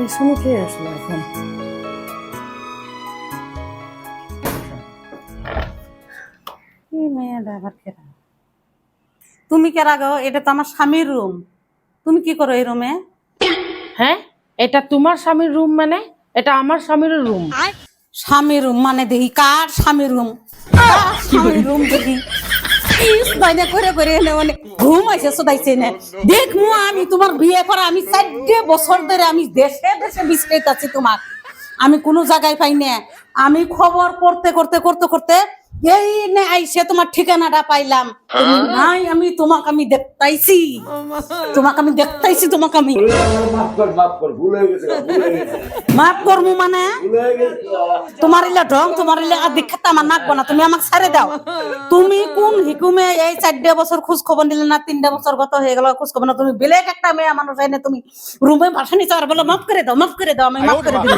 এই শুনে কে আসলো এখন? এই মেয়েটা আবার কেরা? তুমি কেরা গো? এটা তো আমার স্বামীর রুম। তুমি কি করো এই রুমে? হ্যাঁ, এটা তোমার স্বামীর রুম মানে? এটা আমার স্বামীর রুম। স্বামীর রুম মানে দেখি কার স্বামীর রুম? স্বামীর রুম দেখি বাইনা করে করে এনে মানে ঘুম আইছে সদাইছে না। দেখমু আমি তোমার বিয়ে করা আমি 4 বছর ধরে আমি দেশে দেশে বিস্তাইতাছি তোমার। আমি কোনো জায়গায় পাই না। আমি খবর করতে করতে করতে করতে এই নে আইসে তোমার ঠিকানাটা পাইলাম। তুমি নাই, আমি তোমাকে আমি দেখতাইছি। তোমাকে আমি দেখতাইছি তোমাকে আমি। মাফ কর, ভুল হয়ে গেছে, ভুল হয়ে গেছে, মাফ করমু মানে ভুল হয়ে গেছে। তোমার ইলা ঢং, তোমার ইলা দীক্ষাতে আমার নাকবো না। তুমি আমাকে ছেড়ে দাও। তুমি কোন হিকুমে এই 4 বছর খোঁজ খবর নিলে না? 3 বছর গত হয়ে গেল খোঁজ খবর না। তুমি বেলেগ একটা মেয়ে মানুষ এনে তুমি রুমে ভাষা নিতে আর বলো মাফ করে দাও, মাফ করে দাও। আমি মাফ করে দিই।